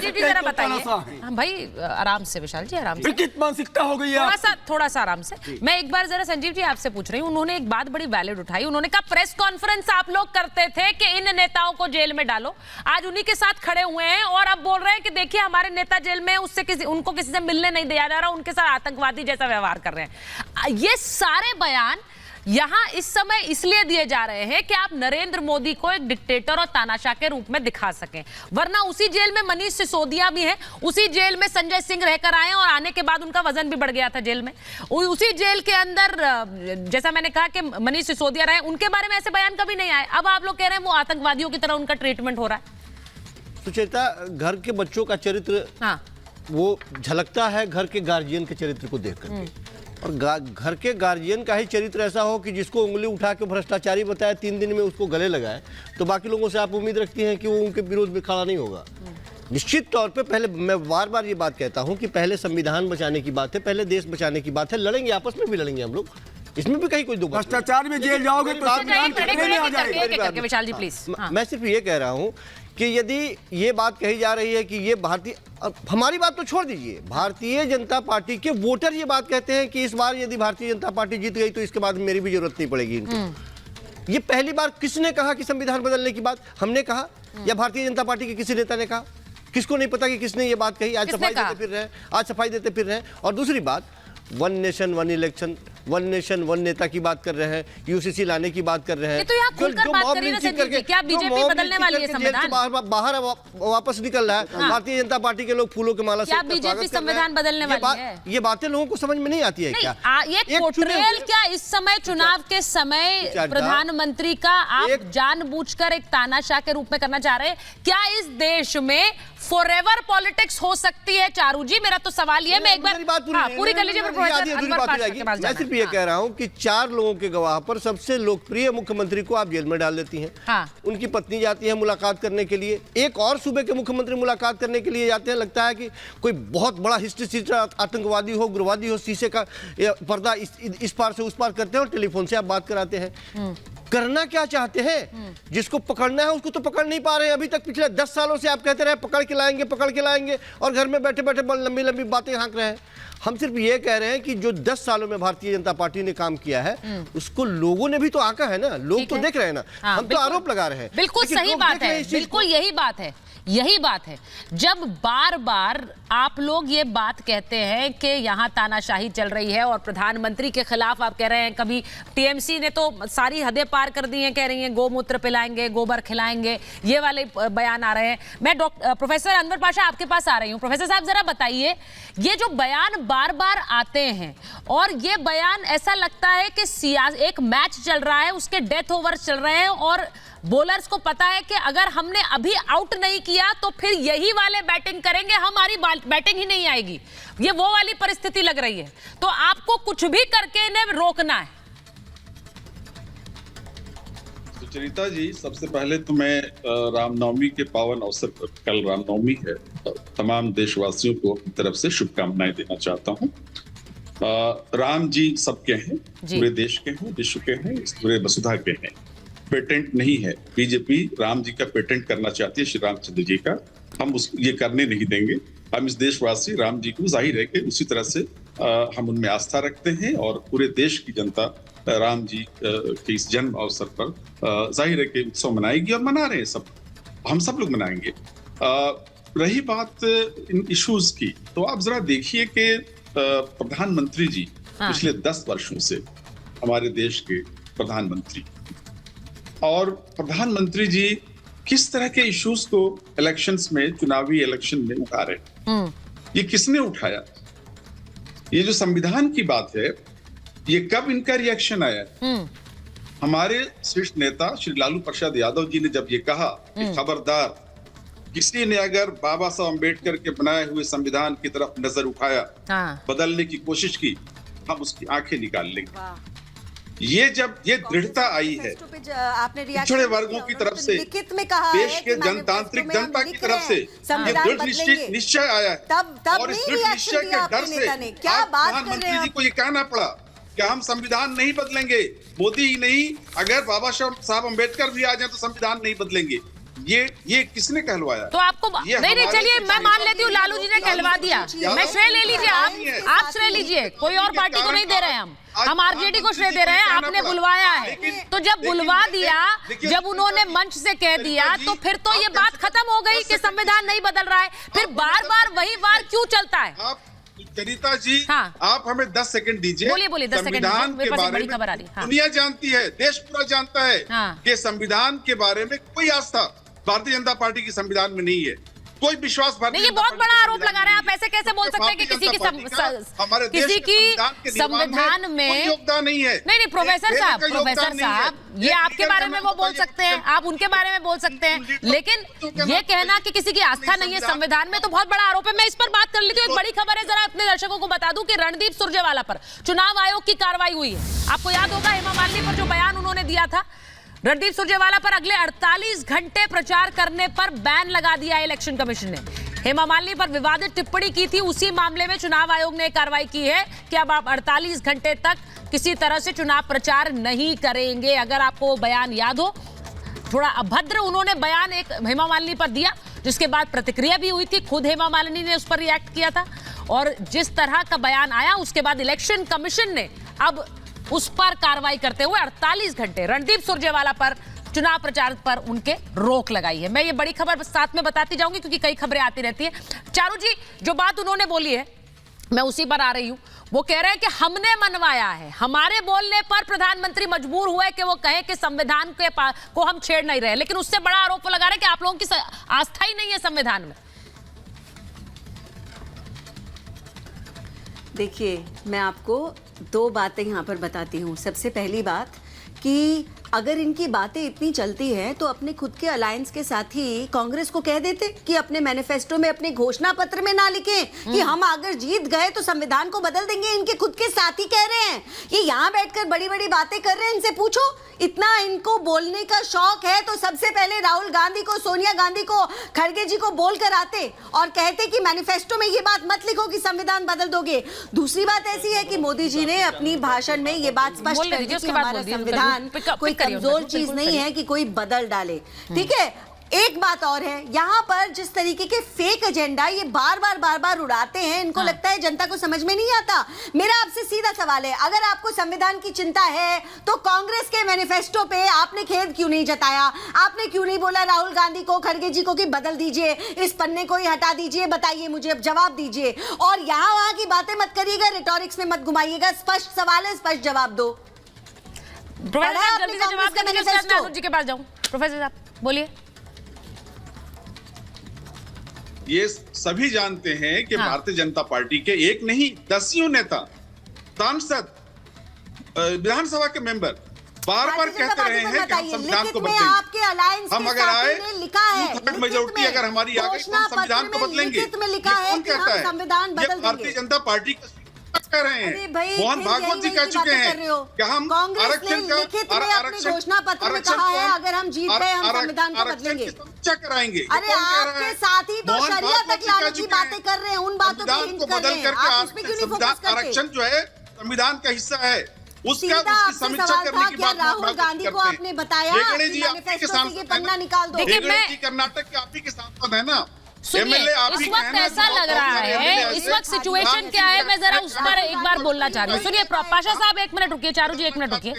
संजीव जी जरा बताइए। हाँ भाई आराम से विशाल जी, आराम से। विकृत मानसिकता हो गई है, थोड़ा सा आराम से। मैं एक बार जरा संजीव जी आपसे पूछ रही हूँ, उन्होंने एक बात बड़ी वैलिड उठाई। उन्होंने कहा प्रेस कॉन्फ्रेंस आप लोग करते थे कि इन नेताओं को जेल में डालो, आज उन्हीं के साथ खड़े हुए हैं और अब बोल रहे हैं कि देखिए हमारे नेता जेल में, उससे उनको किसी से मिलने नहीं दिया जा रहा, उनके साथ आतंकवादी जैसा व्यवहार कर रहे हैं। ये सारे बयान यहां इस समय इसलिए दिए जा रहे हैं कि आप नरेंद्र मोदी को एक डिक्टेटर और तानाशाह के रूप में दिखा सकें, वरना उसी जेल में मनीष सिसोदिया भी हैं, उसी जेल में संजय सिंह रहकर आए और आने के बाद उनका वजन भी बढ़ गया था जेल में। उसी जेल के अंदर जैसा मैंने कहा कि मनीष सिसोदिया रहे, उनके बारे में ऐसे बयान कभी नहीं आए। अब आप लोग कह रहे हैं वो आतंकवादियों की तरह उनका ट्रीटमेंट हो रहा है। सुचेता, घर के बच्चों का चरित्र वो झलकता है घर के गार्जियन के चरित्र को देख करके, और घर के गार्जियन का ही चरित्र ऐसा हो कि जिसको उंगली उठा के भ्रष्टाचारी बताया 3 दिन में उसको गले लगाए, तो बाकी लोगों से आप उम्मीद रखती हैं कि वो उनके विरोध में खड़ा नहीं होगा। निश्चित तौर पे पहले मैं बार बार ये बात कहता हूं कि पहले संविधान बचाने की बात है, पहले देश बचाने की बात है। लड़ेंगे, आपस में भी लड़ेंगे हम लोग, इसमें भी कहीं कोई दो भ्रष्टाचार में जेल जाओगे तो विशाल जी प्लीज। मैं सिर्फ ये कह रहा हूं कि यदि ये बात कही जा रही है कि ये भारतीय, हमारी बात तो छोड़ दीजिए, भारतीय जनता पार्टी के वोटर ये बात कहते हैं कि इस बार यदि भारतीय जनता पार्टी जीत गई तो इसके बाद मेरी भी जरूरत नहीं पड़ेगी इनको। ये पहली बार किसने कहा कि संविधान बदलने की बात? हमने कहा या भारतीय जनता पार्टी के किसी नेता ने कहा? किसको नहीं पता कि किसने ये बात कही? आज सफाई देते फिर रहे, आज सफाई देते फिर रहे। और दूसरी बात, one nation one election, one nation one नेता की बात कर रहे हैं, यूसीसी लाने की बात कर रहे हैं। तो यहाँ खुलकर बात कर रही है संजीव जी, क्या बीजेपी बदलने वाली है संविधान? बाहर वापस निकल रहा है भारतीय जनता पार्टी के लोग फूलों के माला से। क्या बीजेपी संविधान बदलने वाली है? ये बातें लोगों को समझ में नहीं आती है क्या? ये पोर्ट्रेयल क्या इस समय चुनाव के समय प्रधानमंत्री का आप जानबूझकर एक तानाशाह के रूप में करना चाह रहे हैं? क्या इस देश में फॉरएवर पॉलिटिक्स हो सकती है? चारू जी मेरा तो सवाल ये, मैं एक बार पूरी कर लीजिए। मैं सिर्फ ये कह रहा हूं कि 4 लोगों के गवाह पर सबसे लोकप्रिय मुख्यमंत्री को आप जेल में डाल देती हैं। उनकी पत्नी जाती है मुलाकात करने के लिए, एक और सूबे के मुख्यमंत्री मुलाकात करने के लिए जाते हैं। लगता है कि कोई बहुत बड़ा हिस्ट्री आतंकवादी हो, उग्रवादी हो, शीशे का पर्दा इस पार से उस पार करते हैं और टेलीफोन से आप बात कराते हैं। करना क्या चाहते हैं? जिसको पकड़ना है उसको तो पकड़ नहीं पा रहे हैं अभी तक। पिछले 10 सालों से आप कहते रहे पकड़ के लाएंगे, और घर में बैठे बैठे लंबी लंबी बातें हाँक रहे हैं। हम सिर्फ ये कह रहे हैं कि जो 10 सालों में भारतीय जनता पार्टी ने काम किया है उसको लोगों ने भी तो आंका है ना, लोग तो देख रहे हैं ना। हम तो आरोप लगा रहे हैं। बिल्कुल सही बात है, बिल्कुल यही बात है। जब बार बार आप लोग ये बात कहते हैं कि यहाँ तानाशाही चल रही है और प्रधानमंत्री के खिलाफ आप कह रहे हैं, कभी टीएमसी ने तो सारी हदें पार कर दी हैं, कह रही हैं गोमूत्र पिलाएंगे, गोबर खिलाएंगे, ये वाले बयान आ रहे हैं। मैं प्रोफेसर अनवर पाशा आपके पास आ रही हूँ। प्रोफेसर साहब जरा बताइए, ये जो बयान बार बार आते हैं और ये बयान ऐसा लगता है कि एक मैच चल रहा है, उसके डेथ ओवर्स चल रहे हैं और बॉलर्स को पता है कि अगर हमने अभी आउट नहीं किया तो फिर यही वाले बैटिंग करेंगे, हमारी बैटिंग ही नहीं आएगी। ये वो वाली परिस्थिति लग रही है, तो आपको कुछ भी करके इन्हें रोकना है। सुचरिता जी, सबसे पहले तो मैं रामनवमी के पावन अवसर पर, कल रामनवमी है, तमाम देशवासियों को अपनी तरफ से शुभकामनाएं देना चाहता हूं। राम जी सबके हैं, पूरे देश के हैं, विश्व के हैं, पूरे वसुधा के हैं। पेटेंट नहीं है। बीजेपी राम जी का पेटेंट करना चाहती है, श्री रामचंद्र जी का। हम ये करने नहीं देंगे। हम इस देशवासी राम जी को, जाहिर है कि उसी तरह से हम उनमें आस्था रखते हैं और पूरे देश की जनता राम जी के इस जन्म अवसर पर जाहिर है कि उत्सव मनाएगी और मना रहे हैं सब, हम सब लोग मनाएंगे। रही बात इन इश्यूज की, तो आप जरा देखिए कि प्रधानमंत्री जी पिछले 10 वर्षों से हमारे देश के प्रधानमंत्री, और प्रधानमंत्री जी किस तरह के इश्यूज को इलेक्शंस में, चुनावी इलेक्शन में उठा रहे हैं। ये किसने उठाया? ये जो संविधान की बात है, ये कब इनका रिएक्शन आया? हमारे शीर्ष नेता श्री लालू प्रसाद यादव जी ने जब ये कहा कि खबरदार, किसी ने अगर बाबा साहब अम्बेडकर के बनाए हुए संविधान की तरफ नजर उठाया, बदलने की कोशिश की, हम उसकी आंखें निकाल लेंगे। ये जब ये दृढ़ता आई है पिछड़े वर्गों की तरफ से, देश के जनतांत्रिक जनता की तरफ से ये दृढ़ निश्चय आया है, और इस दृढ़ निश्चय के डर से प्रधानमंत्री जी को ये कहना पड़ा कि हम संविधान नहीं बदलेंगे। मोदी ही नहीं, अगर बाबा साहब अम्बेडकर भी आ जाए तो संविधान नहीं बदलेंगे। ये किसने कहलवाया? तो आपको नहीं चलिए मैं मान लेती हूँ लालू जी ने कहलवा दिया, मैं श्रेय ले लीजिए, आप श्रेय लीजिए, कोई और पार्टी को नहीं दे रहे हैं हम आरजेडी को श्रेय दे रहे हैं, आपने बुलवाया है। तो जब बुलवा दिया, जब उन्होंने मंच से कह दिया, तो फिर तो ये बात खत्म हो गई कि संविधान नहीं बदल रहा है, फिर बार बार वही वार क्यों चलता है? चरिता जी, हाँ। आप हमें 10 सेकंड दीजिए। बोलिए 10 सेकंड। संविधान के बारे में दुनिया जानती है, देश पूरा जानता है कि संविधान के बारे में कोई आस्था भारतीय जनता पार्टी की संविधान में नहीं है, कोई विश्वास भारतीय। ये बहुत बड़ा आरोप लगा रहे हैं आप, ऐसे कैसे बोल सकते हैं कि किसी की संविधान में योगदान नहीं है? नहीं प्रोफेसर साहब, ये आपके बारे में वो बोल सकते हैं, आप उनके बारे में बोल सकते हैं, लेकिन ये कहना कि किसी की आस्था नहीं है संविधान में तो बहुत बड़ा आरोप है। मैं इस पर बात कर लेती हूँ, एक बड़ी खबर है, जरा अपने दर्शकों को बता दूं कि रणदीप सुरजेवाला पर चुनाव आयोग की कार्रवाई हुई है। आपको याद होगा हेमा मालिनी पर जो बयान उन्होंने दिया था, रणदीप सुरजेवाला पर अगले 48 घंटे प्रचार करने पर बैन लगा दिया इलेक्शन कमीशन ने। हेमा मालिनी पर विवादित टिप्पणी की थी, उसी मामले में चुनाव आयोग ने कार्रवाई की है कि अब आप 48 घंटे तक किसी तरह से चुनाव प्रचार नहीं करेंगे। अगर आपको बयान याद हो, थोड़ा अभद्र उन्होंने बयान एक हेमा मालिनी पर दिया, जिसके बाद प्रतिक्रिया भी हुई थी, खुद हेमा मालिनी ने उस पर रिएक्ट किया था, और जिस तरह का बयान आया उसके बाद इलेक्शन कमीशन ने अब उस पर कार्रवाई करते हुए 48 घंटे रणदीप सुरजेवाला पर चुनाव प्रचार पर उनके रोक लगाई है। मैं ये बड़ी खबर साथ में बताती जाऊंगी क्योंकि कई खबरें आती रहती हैं। चारू जी, जो बात उन्होंने बोली है मैं उसी पर आ रही हूं। वो कह रहे हैं कि हमने मनवाया है, हमारे बोलने पर प्रधानमंत्री मजबूर हुए कि वो कहे कि संविधान को हम छेड़ नहीं रहे, लेकिन उससे बड़ा आरोप लगा रहे हैं कि आप लोगों की आस्था ही नहीं है संविधान में। देखिए, मैं आपको दो बातें यहाँ पर बताती हूँ। सबसे पहली बात कि अगर इनकी बातें इतनी चलती हैं तो अपने खुद के अलायंस के साथी कांग्रेस को कह देते कि अपने मैनिफेस्टो में, अपने घोषणा पत्र में ना लिखें कि हम अगर जीत गए तो संविधान को बदल देंगे। इनके खुद के साथी कह रहे हैं, ये यहाँ बैठकर बड़ी बड़ी बातें कर रहे हैं। इनसे पूछो, इतना इनको बोलने का शौक है तो सबसे पहले राहुल गांधी को, सोनिया गांधी को, खड़गे जी को बोल कर आते और कहते कि मैनिफेस्टो में ये बात मत लिखो कि संविधान बदल दोगे। दूसरी बात ऐसी है कि मोदी जी ने अपनी भाषण में ये बात स्पष्ट कर दी कि हमारा संविधान कोई कमजोर चीज नहीं है कि कोई बदल डाले। ठीक है, एक बात और है, यहाँ पर जिस तरीके के फेक एजेंडा ये बार बार उड़ाते हैं, इनको लगता है जनता को समझ में नहीं आता। मेरा आपसे सीधा सवाल है, अगर आपको संविधान की चिंता है तो कांग्रेस के मैनिफेस्टो पे आपने खेद क्यों नहीं जताया? आपने क्यों नहीं बोला राहुल गांधी को, खड़गे जी को कि बदल दीजिए, इस पन्ने को ही हटा दीजिए? बताइए मुझे, अब जवाब दीजिए। और यहाँ वहां की बातें मत करिएगा, रिटोरिक्स में मत घुमाइएगा, स्पष्ट सवाल है, स्पष्ट जवाब दो। जल्दी से जवाब देने के बाद मैं अरुण जी के पास जाऊं। प्रोफेसर साहब बोलिए। ये सभी जानते हैं कि भारतीय जनता पार्टी के एक नहीं दसियों नेता, सांसद, विधानसभा के मेंबर बार-बार कहते रहे हैं कि हम संविधान को बदलेंगे। हम अगर आए तो मेजॉरिटी अगर हमारी आ गई तो हम संविधान को बदलेंगे। कौन कहता है? ये भारतीय जनता पार्टी का कह रहे हैं। मोहन भागवत जी कह चुके हैं कि हम आरक्षण घोषणा पत्र में कहा है अगर हम जीत गए हम संविधान को बदलेंगे, समीक्षा कराएंगे। अरे आपके साथी तो शरिया तक लाने की बातें कर रहे हैं, उन बातों पे हिंट कर रहे हैं। आप उसमें क्यों नहीं फोकस करते? आरक्षण जो है संविधान का हिस्सा है, उसकी समीक्षा करने की बात राहुल गांधी को आपने बताया मैनिफेस्टो से ये पन्ना निकाल दो। कर्नाटक के आप ही के सांसद है ना, सुनिए, इस वक्त ऐसा लग रहा है, इस वक्त सिचुएशन क्या है, मैं जरा उस पर एक बार बोलना चाह रही हूँ। सुनिए पाशा साहब, 1 मिनट रुकिए, चारू जी 1 मिनट रुकिए।